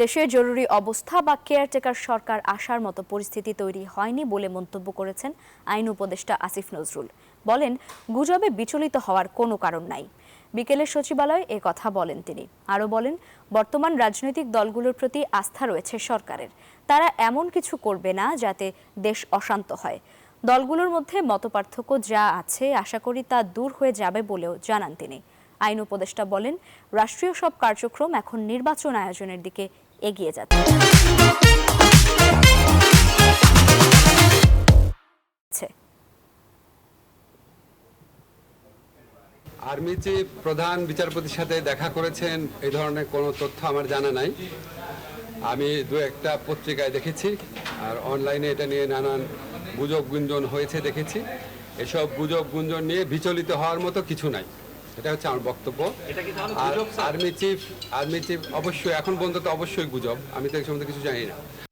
দেশে জরুরি অবস্থা বা কেয়ারটেকার সরকার আসার মতো পরিস্থিতি তৈরি হয়নি বলে মন্তব্য করেছেন আইন উপদেষ্টা আসিফ নজরুল। বলেন, গুজবে বিচলিত হওয়ার কোনো কারণ নাই। বিকেলে সচিবালয়ে এ কথা বলেন তিনি। আরও বলেন, বর্তমান রাজনৈতিক দলগুলোর প্রতি আস্থা রয়েছে সরকারের। তারা এমন কিছু করবে না যাতে দেশ অশান্ত হয়। দলগুলোর মধ্যে মতপার্থক্য যা আছে আশা করি তা দূর হয়ে যাবে বলেও জানান তিনি। আইন উপদেষ্টা বলেন, রাষ্ট্রীয় সব কার্যক্রম এখন নির্বাচন আয়োজনের দিকে এগিয়ে যাচ্ছে। আর্মি চিফ প্রধান বিচারপতির সাথে দেখা করেছেন এই ধরনের কোনো তথ্য আমার জানা নাই। আমি দু একটা পত্রিকায় দেখেছি, আর অনলাইনে এটা নিয়ে নানান গুজব গুঞ্জন হয়েছে দেখেছি। এসব গুজব গুঞ্জন নিয়ে বিচলিত হওয়ার মতো কিছু নাই, এটা হচ্ছে আমার বক্তব্য। আর আর্মি চিফ অবশ্যই এখন পর্যন্ত অবশ্যই গুজব, আমি তো এর সম্বন্ধে কিছু জানি না।